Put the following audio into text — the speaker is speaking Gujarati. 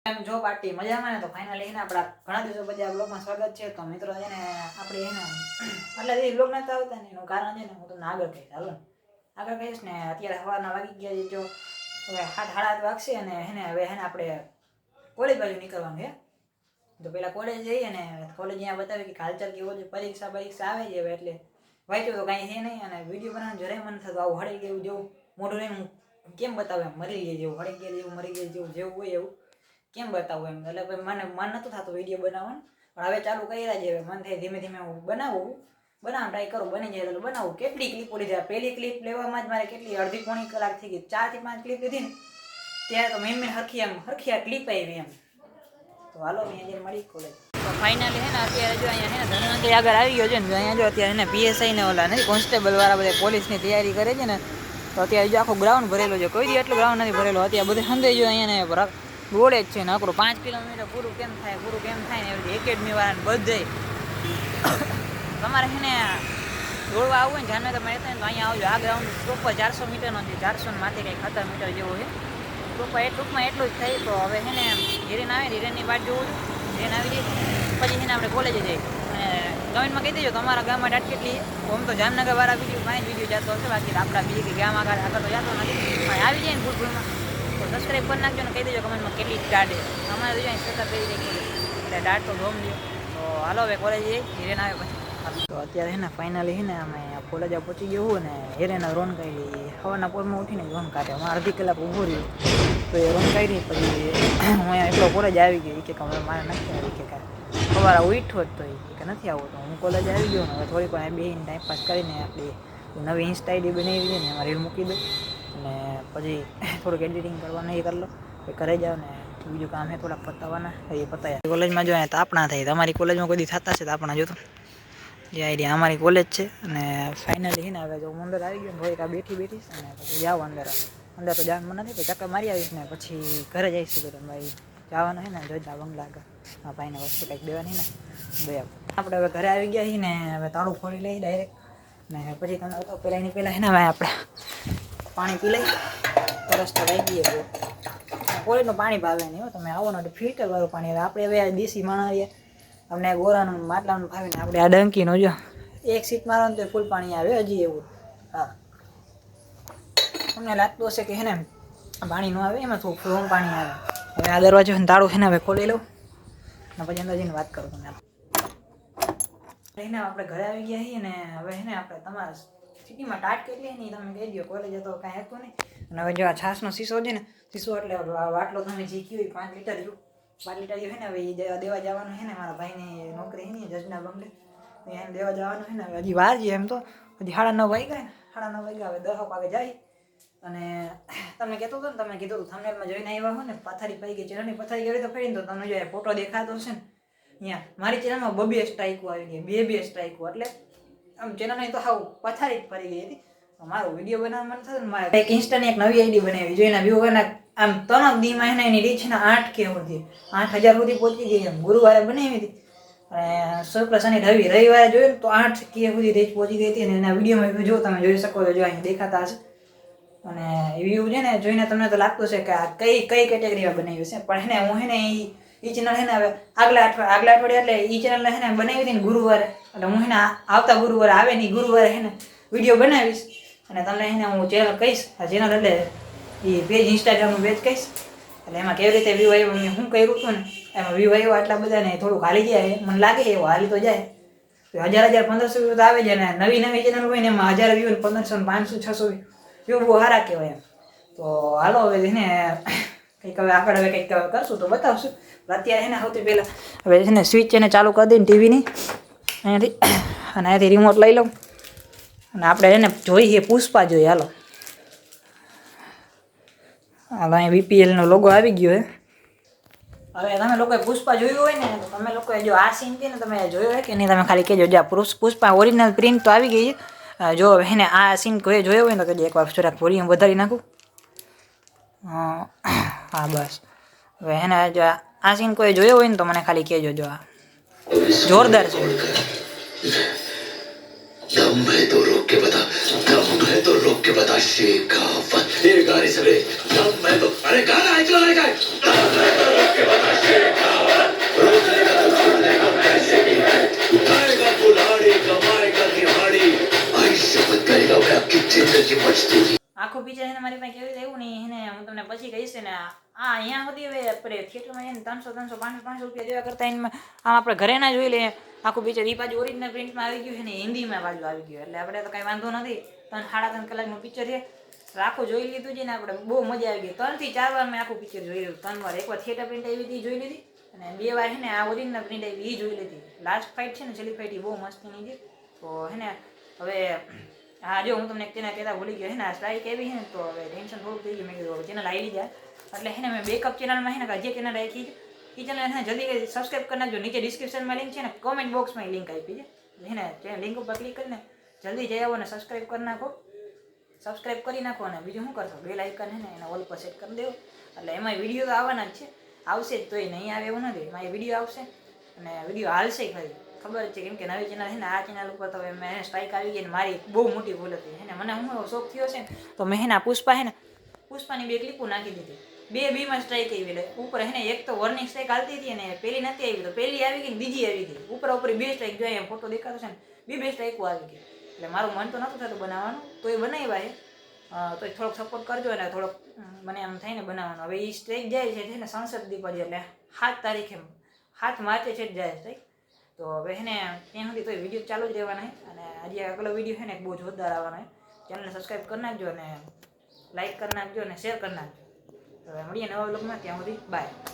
જો પાર્ટી મજામાં ને તો ફાઇનલી એને આપણા ઘણા દિવસો પછી આ બ્લોગમાં સ્વાગત છે. તો મિત્રો છે ને આપણે એને એટલે એ બ્લોગ નતા આવતા ને એનું કારણ છે ને હું તમને આગળ કહીશ. હાલો આગળ કહીશ ને અત્યારે સવારના વાગી ગયા જો હવે 7:30 વાગશે અને એને હવે એને આપણે કોલેજ બાજુ નીકળવાનું છે. તો પેલા કોલેજ જઈએ ને કોલેજ અહીંયા બતાવી કે હાલચાલ કેવો છે, પરીક્ષા આવે છે હવે એટલે વાંચ્યું તો કાંઈ છે નહીં અને વિડીયો બનાવવાનું જરાય મન થતું આવું હળી ગયું જેવું મોઢું લઈને હું કેમ બતાવું એમ મરી ગયા જેવું હળી ગયા જેવું મરી ગયા જેવું જેવું હોય એવું કેમ બતાવું એમ એટલે મને મન નહોતું થતું વિડીયો બનાવવાનું પણ હવે ચાલુ કર્યા છે. હવે મન થાય ધીમે ધીમે હું બનાવવાનું ટ્રાય કરું, બની જાય તો બનાવું. કેટલી ક્લિપો લીધા, પહેલી ક્લિપ લેવામાં જ મારે કેટલી અડધી પોણી કલાક થઈ ગઈ. 4 થી 5 ક્લિપ લીધી ને ત્યારે તો મેં હરખી ક્લિપ આવી એમ. તો હાલો મેં આજે મળી કોલેજ તો ફાઇનલી છે ને અત્યારે જો અહીંયા છે ને ધનવંતરી આગળ આવી ગયો છે ને અહીંયા જો અત્યારે એને પીએસઆઈ ને ઓલા નથી કોન્સ્ટેબલ વાળા બધા પોલીસની તૈયારી કરે છે ને તો અત્યારે જો આખો ગ્રાઉન્ડ ભરેલો છે. કોઈ દી એટલો ગ્રાઉન્ડ નથી ભરેલો. અત્યારે બધે સંદે જો અહીંયા દોડે જ છે ને આકરું 5 કિલોમીટર પૂરું કેમ થાય ને એવી એકેડમી વાળાને બધે તમારે છે ને દોડવા આવવું ને જાનવે તમે રહેતા ને તો અહીંયા આવજો. આ ગ્રાઉન્ડ પ્રોપર 400 મીટરનો છે, 400 માથે કંઈક 17 મીટર જેવો છે પ્રોપર. ટૂંકમાં એટલું જ થાય. તો હવે છે ને હિરેન આવે, હિરેનની વાટ જોવું, હિરેન આવી જાય પછી છે ને આપણે કોલેજે જઈએ. અને કમેન્ટમાં કહી દેજો તમારા ગામમાં દાટ કેટલી. આમ તો જામનગર વાળા કાંઈ જ વિડીયો જતો હશે, બાકી આપણા બીજી કે ગામ આગળ તો જતો નથી. પણ આવી જાય ને ભૂલભૂલમાં તો સબસ્ક્રાઈબ કરી નાખજો ને કહી દેજો કમેન્ટમાં કેટલી દાટ છે. અમારે તો અહીંયા 17 કરી દે એટલે દાટ તો જોમ લ્યો. તો હાલો હવે કોલેજ જઈએ, હિરેન આવે પછી. તો અત્યારે છે ને ફાઇનલી છે ને અમે કોલેજ પહોંચી ગયું હોય ને હિરેના રોન કાઢી સવારના પોરમાં ઉઠીને રોન કાઢે. હું અડધી કલાક ઊભો રહ્યો તો એ રોન કાઢી પછી હું અહીંયા એટલો કોલેજ આવી ગયો કે મારે નથી આવી કે સવારે ઉઠો જ તો કે નથી આવું. તો હું કોલેજ આવી ગયો ને હવે થોડીક વાર બેસીને ટાઈમ પાસ કરીને આપણી નવી ઇન્સ્ટા આઈડી બનાવી છે ને એમાં રીલ મૂકી દઉં અને પછી થોડુંક એડિટિંગ કરવાનું એ કરી લો પછી ઘરે જાઓ ને બીજું કામ છે થોડાક પતાવવાના એ પતાવ્યા. કોલેજમાં જો તાપણા થાય તમારી કોલેજમાં કોઈ દી થતા છે તાપણા જોતો જે આઈડિયા અમારી કોલેજ છે. અને ફાઇનલી છે ને હવે જો અંદર આવી ગયો ને થોડીક આ બેઠીશ અને પછી જાઓ અંદર તો જવાનું નથી પછી ચક્કર મારી આવીશ ને પછી ઘરે જઈશું. તો ભાઈ જવાનું છે ને જોઈતા બંગલા આગળ હા ભાઈને વસ્તુ કંઈક દેવાની ને બે આપણે હવે ઘરે આવી ગયા છીએ ને હવે તાળું ખોલી લઈ ડાયરેક્ટ ને પછી તમને તો પહેલાં છે ને હવે આપણે પાણી પી લઈ. તરસ તો લાગી ગઈ બહુ. કોલેજનું પાણી ભાવે નહીં હો, તમે આવો ને ફિલ્ટરવાળું પાણી આવે. આપણે હવે દેશી માણસ અમને ગોરાનું માટલાનું ભાવે ને આપણે આ ડંકીનું જો એક સીટ મારો ને તો ફૂલ પાણી આવે હજી એવું. હા અમને લાગતું હશે કે હે ને પાણી ન આવે એમાં થોડું ફૂલ પાણી આવે. હવે આ દરવાજો ને તાળું છે ને હવે ખોલી લઉં ને પછી અંદર જઈને વાત કરું તમને. એને આપણે ઘરે આવી ગયા છીએ ને હવે છે ને આપણે તમારા સિટીમાં ટાટ કેટલી નહીં તમે કહી દો. કોલેજ તો કાંઈ હતું નહીં. અને હવે જો આ છાસનો શીશો છે ને શીશો એટલે વાટલો તમે જીક્યું હોય 5 લીટર જેવું 5 લીટર જેવું છે ને હવે એ દેવા જવાનું છે ને મારા ભાઈની નોકરી છે ને જજના બંગલે એને દેવા જવાનું છે ને હવે હજી વાર છે એમ તો હજી 9:30 વાગ્યા ને 9:30 વાગ્યા હવે 10 વાગે જાય. અને તમને કહેતો હતો ને તમે કીધું હતું થંબનેલમાં જોઈને આવ્યા હો ને પથારી પડી ગઈ ચેનલની પથારી ગઈ તો ફેરીને તો તમને જો ફોટો દેખાતો હશે ને અહીંયા મારી ચેનલમાં 2 સ્ટ્રાઇકો આવી ગઈ 2 સ્ટ્રાઇકો એટલે આમ ચેનલની તો હાવ પથારી જ ફરી ગઈ હતી. મારો વિડીયો બનાવવા મન થતું ને મારે એક ઇન્સ્ટાની એક નવી આઈડી બનાવી જોઈને વ્યૂ એના આમ 3 દીમાં એને એની રીચ ને 8K સુધી 8000 સુધી પહોંચી ગઈ એમ. ગુરુવારે બનાવી હતી અને શુક્ર શનિ રવિવારે જોયું ને તો 8K સુધી રીચ પહોંચી ગઈ હતી. અને એના વિડીયોમાં જો તમે જોઈ શકો છો જો અહીં દેખાતા હશે. અને વ્યૂ છે ને જોઈને તમને તો લાગતું છે કે આ કઈ કેટેગરીમાં બનાવ્યું છે પણ એને હું છે ને એ ચેનલ છે ને હવે આગલા અઠવાડિયે એટલે એ ચેનલને છે ને બનાવી હતી ને ગુરુવારે એટલે હું છે ને આવતા ગુરુવારે આવે ને ગુરુવારે છે ને વિડીયો બનાવીશ અને તમને છે ને હું ચેનલ કહીશ. આ ચેનલ એટલે એ પેજ ઇન્સ્ટાગ્રામનું પેજ કહીશ એટલે એમાં કેવી રીતે વ્યૂ આવ્યો મેં શું કર્યું હતું ને એમાં વ્યૂ આવ્યો આટલા બધા ને થોડુંક હાલી જાય મને લાગે એવો હાલી તો જાય તો 1000 1500 વ્યૂ તો આવે છે ને નવી ચેનલ હોય ને એમાં 1000 વ્યૂ 1500 500 600 વ્યૂ બહુ સારા કહેવાય એમ. તો હાલો હવે એને કંઈક હવે આગળ હવે કંઈક કરશું તો બતાવશું. અત્યારે એને સૌથી પહેલાં હવે છે ને સ્વિચ એને ચાલુ કરી દઈને ટીવીની અહીંયાથી અને અહીંયાથી રિમોટ લઈ લઉં અને આપણે એને જોઈએ પુષ્પા જોઈએ. હાલો અહીંયા BPLનો લોગો આવી ગયો છે. હવે તમે લોકોએ પુષ્પા જોયું હોય ને તો તમે લોકોએ જો આ સીન છે ને તમે જોયો હોય કે નહીં તમે ખાલી કહેજો. જો પુષ્પા ઓરિજિનલ પ્રિન્ટ તો આવી ગઈ છે. જો એને આ સીન કોઈ જોયો હોય ને તો કહેજો એકવાર થોડાક વોલ્યુમ વધારી નાખું. હા બસ હવે એને જો આ સીન કોઈ જોયો હોય ને તો મને ખાલી કહેજો. જો આ જોરદાર છે. दम है तो रोक के बता, दम है तो रोक के बता शेखावत ये गाड़ी से दम है तो अरे गाना है चलो के बता शेखावत रोज लेगा तो छोड़ देगा पैसे भी है उठाएगा कुल्हाड़ी कमाएगा दिहाड़ी आई शपथ करेगा मैं आपकी जिंदगी मजदूरी આખું પિક્ચર એને મારી પાસે કેવી રીતે આવ્યું ને એને હું તમને પછી કહીશ ને અહીંયા સુધી હવે આપણે થિયેટરમાં જઈને 300 500 રૂપિયા દેવા કરતા એમાં આમ આપણે ઘરે ના જોઈ લઈએ આખું પિક્ચર એ પાછું ઓરિજિનલ પ્રિન્ટમાં આવી ગયું છે ને હિન્દીમાં પાછું આવી ગયું એટલે આપણે તો કાંઈ વાંધો નથી 3.5 કલાકનું પિક્ચર છે આખું જોઈ લીધું છે ને આપણે બહુ મજા આવી ગઈ 3 થી 4 વાર મેં આખું પિક્ચર જોઈ લીધું 3 વાર એકવાર થિયેટર પ્રિન્ટ આવી હતી જોઈ લીધી અને 2 વાર છે ને આ ઓરિજિનલ પ્રિન્ટ આવી એ જોઈ લીધી લાસ્ટ ફાઇટ છે ને છેલ્લી ફાઇટ એ બહુ મસ્તીની છે તો હે ને હવે હા જો હું તમને તેના કહેતા ભૂલી ગયો હે ને આ સ્ટ્રાઇક એવી છે ને તો હવે ટેન્શન થોડુંક થઈ ગયું મેં કીધું ચેનલ આવી જાય એટલે હે ને મેં બેકઅપ ચેનલમાં હે ને જે ચેનલ રાખી છે એ ચેનલ હે જલ્દી સબસ્ક્રાઈબ કરી નાખજો નીચે ડિસ્ક્રિપ્શનમાં લિંક છે ને કોમેન્ટ બોક્સમાં લિંક આપી છે હે ને લિંક ઉપર ક્લિક કરીને જલ્દી જઈ આવો ને સબસ્ક્રાઈબ કરી નાખો સબસ્ક્રાઈબ કરી નાખો અને બીજું શું કરશો બેલ આઇકન હે ને એના ઓલ પર સેટ કરી દેવો એટલે એમાં વિડીયો તો આવવાના જ છે આવશે જ તોય નહીં આવે એવું નથી એમાં વિડીયો આવશે અને વિડીયો હાલશે ખરી ખબર છે કેમ કે નવી ચેનલ છે ને આ ચેનલ ઉપર તો મેં સ્ટ્રાઇક આવી ગઈ ને મારી બહુ મોટી ભૂલ હતી હે ને મને હું શોખ થયો છે ને તો મેં હે ને પુષ્પા હે ને પુષ્પાની 2 ક્લિપો નાખી દીધી બેમાં સ્ટ્રાઇક આવી એટલે ઉપર હે ને એક તો વોર્નિંગ સ્ટ્રાઇક આવતી હતી અને પેલી નથી આવી તો પેલી આવી ગઈ ને બીજી આવી ગઈ ઉપર 2 સ્ટ્રાઇક જોઈએ એમ ફોટો દેખાતો છે ને 2 સ્ટ્રાઇકો આવી ગઈ એટલે મારું મન તો નહોતું થતું બનાવવાનું તો એ બનાવ્યા છે તો થોડોક સપોર્ટ કરજો અને થોડોક મને એમ થાય ને બનાવવાનું હવે એ સ્ટ્રાઇક જાય છે ને સંસદ દીપાજી એટલે 7 તારીખે 7 માર્ચે છે જ જાય સ્ટ્રાઇક તો હવે હે ને ત્યાં સુધી તો વિડીયો ચાલુ જ રહેવાના અને આજે આગલો વિડીયો છે ને બહુ જોરદાર આવવાનો છે ચેનલને સબસ્ક્રાઈબ કરી નાખજો અને લાઈક કરી નાખજો અને શેર કરી નાખજો હવે મળીએ નવા વ્લોગમાં ત્યાં સુધી બાય